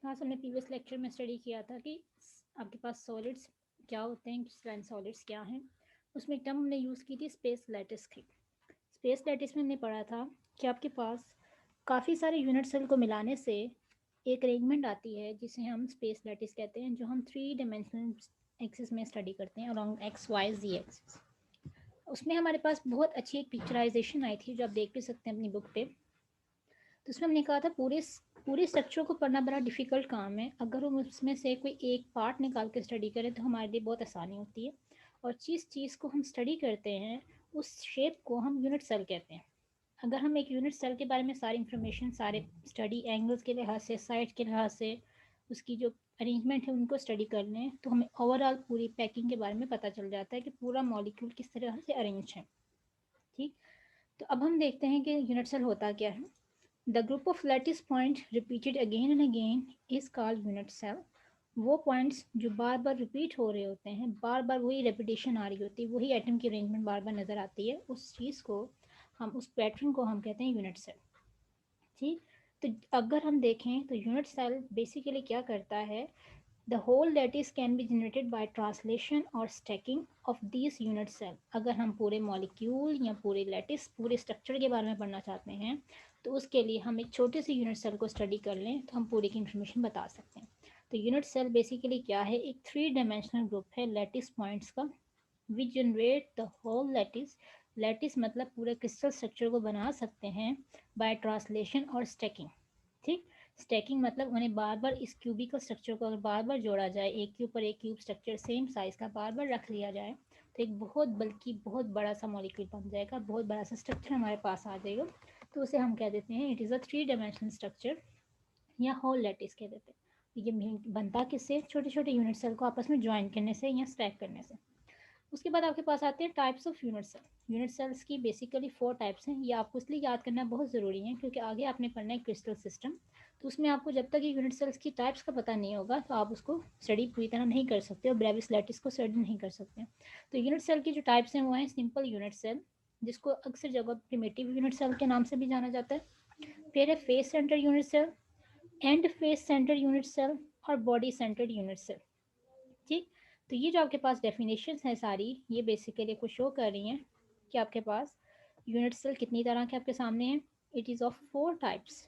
हाँ, हमने previous lecture में स्टडी किया था कि आपके पास सॉलिड्स क्या होते हैं, क्रिस्टलाइन सॉलिड्स क्या हैं। उसमें एक टर्म हमने यूज़ की थी स्पेस लैटिस की। स्पेस लैटिस में हमने पढ़ा था कि आपके पास काफ़ी सारे यूनिट सेल को मिलाने से एक अरेंजमेंट आती है जिसे हम स्पेस लैटिस कहते हैं, जो हम 3 डायमेंशनल एक्सिस में स्टडी करते हैं अलॉन्ग एक्स वाई जी एक्सिस। उसमें हमारे पास बहुत अच्छी एक पिक्चराइजेशन आई थी जो आप देख भी सकते हैं अपनी बुक पे। तो उसमें हमने कहा था पूरे स्ट्रक्चर को पढ़ना बड़ा डिफ़िकल्ट काम है। अगर हम उसमें से कोई एक पार्ट निकाल के स्टडी करें तो हमारे लिए बहुत आसानी होती है। और जिस चीज़ को हम स्टडी करते हैं उस शेप को हम यूनिट सेल कहते हैं। अगर हम एक यूनिट सेल के बारे में सारी इंफॉर्मेशन, सारे स्टडी एंगल्स के लिहाज से, साइड के लिहाज से, उसकी जो अरेंजमेंट है उनको स्टडी कर लें तो हमें ओवरऑल पूरी पैकिंग के बारे में पता चल जाता है कि पूरा मॉलिक्यूल किस तरह से अरेंज है। ठीक, तो अब हम देखते हैं कि यूनिट सेल होता क्या है। The group of lattice point repeated again and again is called unit cell. वो पॉइंट्स जो बार बार रिपीट हो रहे होते हैं, बार बार वही रेपिटेशन आ रही होती है, वही एटम की अरेंजमेंट बार बार नज़र आती है, उस चीज़ को हम, उस पैटर्न को हम कहते हैं यूनिट सेल। ठीक, तो अगर हम देखें तो यूनिट सेल बेसिकली क्या करता है, the whole lattice can be generated by translation और stacking of this unit cell. अगर हम पूरे मॉलिक्यूल या पूरे लैटिस, पूरे स्ट्रक्चर के बारे में पढ़ना चाहते हैं तो उसके लिए हम एक छोटे से यूनिट सेल को स्टडी कर लें तो हम पूरी की इन्फॉर्मेशन बता सकते हैं। तो यूनिट सेल बेसिकली क्या है, एक 3 डायमेंशनल ग्रुप है लैटिस पॉइंट्स का। We generate the whole lattice, lattice मतलब पूरे क्रिस्टल स्ट्रक्चर को बना सकते हैं बाय ट्रांसलेशन और स्टैकिंग। ठीक, स्टैकिंग मतलब उन्हें बार बार इस क्यूबिकल स्ट्रक्चर को अगर बार बार जोड़ा जाए, एक के ऊपर एक क्यूब स्ट्रक्चर सेम साइज का बार बार रख लिया जाए तो एक बहुत बल्कि बहुत बड़ा सा मॉलिक्यूल बन जाएगा, बहुत बड़ा सा स्ट्रक्चर हमारे पास आ जाएगा। तो उसे हम कह देते हैं it is a 3 dimensional structure या होल लैटिस कह देते हैं। तो ये बनता किससे, छोटे छोटे यूनिट सेल को आपस में ज्वाइन करने से या स्टैक करने से। उसके बाद आपके पास आते हैं types of unit cell. Unit cells की बेसिकली 4 टाइप्स हैं। ये आपको इसलिए याद करना बहुत ज़रूरी है क्योंकि आगे आपने पढ़ना है क्रिस्टल सिस्टम। तो उसमें आपको जब तक ये यूनिट सेल्स की टाइप्स का पता नहीं होगा तो आप उसको स्टडी पूरी तरह नहीं कर सकते और ब्रेविस लैटिस को स्टडी नहीं कर सकते। तो यूनिट सेल की जो टाइप्स हैं वो हैं सिंपल यूनिट सेल, जिसको अक्सर जगह प्रिमिटिव यूनिट सेल के नाम से भी जाना जाता है। फिर है face centre unit cell, end face centre unit cell और बॉडी सेंटर्ड यूनिट सेल। ठीक, तो ये जो आपके पास डेफिनेशंस हैं सारी, ये बेसिकली आपको शो कर रही हैं कि आपके पास यूनिट सेल कितनी तरह के आपके सामने हैं। It is of 4 types: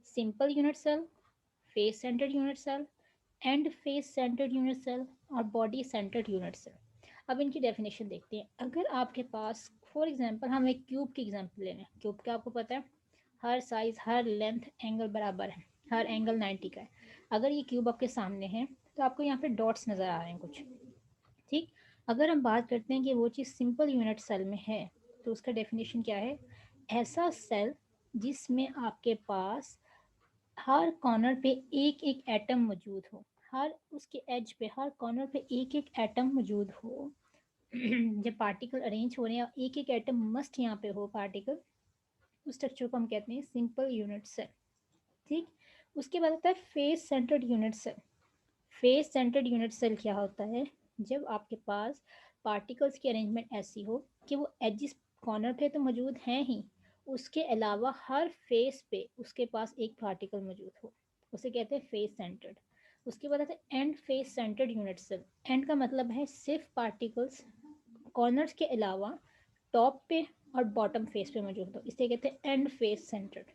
simple unit cell, face centred unit cell, end face centred unit cell और बॉडी सेंटर्ड यूनिट सेल। अब इनकी डेफिनेशन देखते हैं। अगर आपके पास फॉर एग्जांपल हम एक क्यूब की एग्जांपल ले लें, क्यूब का आपको पता है हर साइज, हर लेंथ, एंगल बराबर है, हर एंगल 90 का है। अगर ये क्यूब आपके सामने है तो आपको यहाँ पे डॉट्स नज़र आ रहे हैं कुछ। ठीक, अगर हम बात करते हैं कि वो चीज़ सिंपल यूनिट सेल में है तो उसका डेफिनेशन क्या है, ऐसा सेल जिसमें आपके पास हर कॉर्नर पे एक एक एटम मौजूद हो, हर उसके एज पे, हर कॉर्नर पे एक एक एटम मौजूद हो। जब पार्टिकल अरेंज हो रहे हैं एक एक एटम मस्ट यहाँ पे हो पार्टिकल, उस स्ट्रक्चर को हम कहते हैं सिंपल यूनिट सेल। ठीक, उसके बाद आता है face centred unit cell. Face centred unit cell क्या होता है, जब आपके पास पार्टिकल्स की अरेंजमेंट ऐसी हो कि वो एजिस कॉर्नर पे तो मौजूद हैं ही, उसके अलावा हर फेस पे उसके पास एक पार्टिकल मौजूद हो, उसे कहते हैं फेस सेंटर्ड। उसके बाद आता है end face centred unit cell. End का मतलब है सिर्फ पार्टिकल्स कॉर्नर्स के अलावा टॉप पे और बॉटम फेस पे मौजूद हो, इसे कहते हैं एंड फेस सेंटर्ड।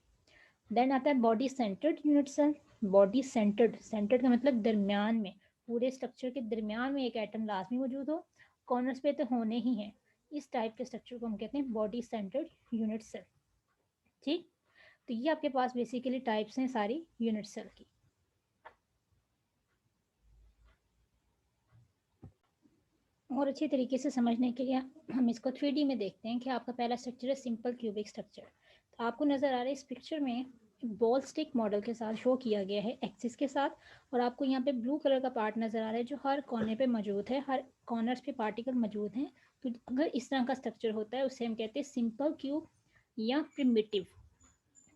देन आता है body centred unit cell. Body centred, centred का मतलब दरमियान में, पूरे स्ट्रक्चर के दरमियान में एक एटम लाजमी मौजूद हो, कॉर्नर्स पे तो होने ही है। इस टाइप के स्ट्रक्चर को हम कहते हैं बॉडी सेंटर्ड यूनिट सेल। ठीक, तो ये आपके पास बेसिकली टाइप्स हैं सारी यूनिट सेल की। और अच्छी तरीके से समझने के लिए हम इसको 3D में देखते हैं कि आपका पहला स्ट्रक्चर है सिंपल क्यूबिक स्ट्रक्चर। तो आपको नज़र आ रहा है इस पिक्चर में बॉल स्टिक मॉडल के साथ शो किया गया है एक्सिस के साथ, और आपको यहाँ पे ब्लू कलर का पार्ट नज़र आ रहा है जो हर कोने पे मौजूद है, हर कॉर्नर्स पे पार्टिकल मौजूद हैं। तो अगर इस तरह का स्ट्रक्चर होता है उसे हम कहते हैं सिंपल क्यूब या प्रिमिटिव।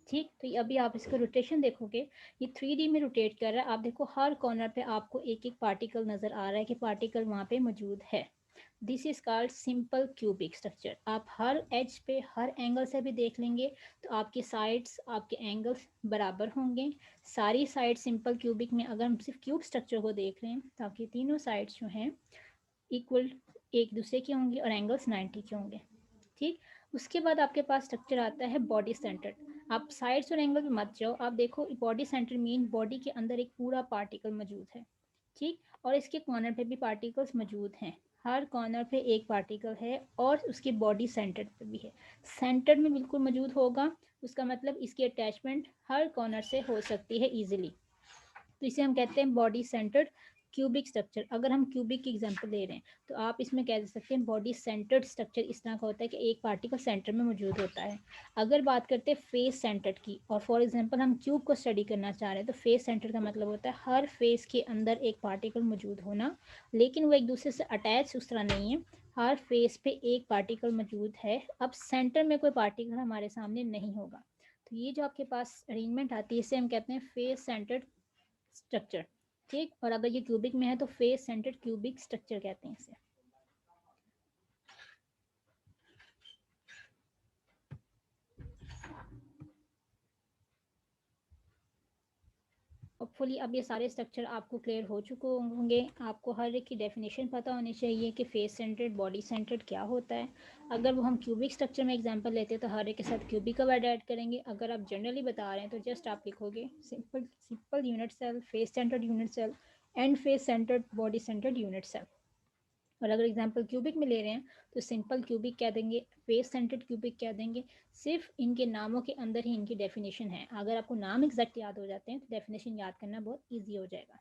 ठीक, तो अभी आप इसका रोटेशन देखोगे, ये 3D में रोटेट कर रहा है। आप देखो हर कॉर्नर पे आपको एक एक पार्टिकल नज़र आ रहा है कि पार्टिकल वहाँ पे मौजूद है। This is called simple cubic structure. आप हर एज पे हर एंगल से भी देख लेंगे तो आपकी साइड्स आपके एंगल्स बराबर होंगे। सारी साइड सिंपल क्यूबिक में अगर हम सिर्फ क्यूब स्ट्रक्चर को देख रहे हैं तो आपकी तीनों साइड्स जो हैं इक्वल एक दूसरे के होंगे और एंगल्स 90 के होंगे। ठीक, उसके बाद आपके पास स्ट्रक्चर आता है बॉडी सेंटर्ड। आप साइड्स और एंगल पे मत जाओ, आप देखो बॉडी सेंटर मीन बॉडी के अंदर एक पूरा पार्टिकल मौजूद है। ठीक, और इसके कॉर्नर पे भी पार्टिकल्स मौजूद हैं। हर कॉर्नर पे एक पार्टिकल है और उसके बॉडी सेंटर पे भी है। सेंटर में बिल्कुल मौजूद होगा, उसका मतलब इसकी अटैचमेंट हर कॉर्नर से हो सकती है इजीली। तो इसे हम कहते हैं बॉडी सेंटर्ड क्यूबिक स्ट्रक्चर। अगर हम क्यूबिक की एग्जांपल ले रहे हैं तो आप इसमें कह सकते हैं बॉडी सेंटर्ड स्ट्रक्चर इस तरह का होता है कि एक पार्टिकल सेंटर में मौजूद होता है। अगर बात करते हैं फेस सेंटर्ड की, और फॉर एग्जांपल हम क्यूब को स्टडी करना चाह रहे हैं, तो फेस सेंटर का मतलब होता है हर फेस के अंदर एक पार्टिकल मौजूद होना, लेकिन वो एक दूसरे से अटैच उस तरह नहीं है। हर फेस पे एक पार्टिकल मौजूद है। अब सेंटर में कोई पार्टिकल हमारे सामने नहीं होगा। तो ये जो आपके पास अरेंजमेंट आती है इसे हम कहते हैं फेस सेंटर्ड स्ट्रक्चर। ठीक, और अगर ये क्यूबिक में है तो फेस सेंटर्ड क्यूबिक स्ट्रक्चर कहते हैं इसे। होपफुली अब ये सारे स्ट्रक्चर आपको क्लियर हो चुके होंगे। आपको हर एक की डेफिनेशन पता होनी चाहिए कि फेस सेंटर्ड बॉडी सेंटर्ड क्या होता है। अगर वो हम क्यूबिक स्ट्रक्चर में एग्जांपल लेते हैं तो हर एक के साथ क्यूबिक का वर्ड ऐड करेंगे। अगर आप जनरली बता रहे हैं तो जस्ट आप लिखोगे simple simple unit cell, face centred unit cell end face centred body centred unit cell. और अगर एग्जांपल क्यूबिक में ले रहे हैं तो सिंपल क्यूबिक कह देंगे, फेस सेंटर्ड क्यूबिक कह देंगे। सिर्फ इनके नामों के अंदर ही इनकी डेफिनेशन है। अगर आपको नाम एग्जैक्ट याद हो जाते हैं तो डेफिनेशन याद करना बहुत ईजी हो जाएगा।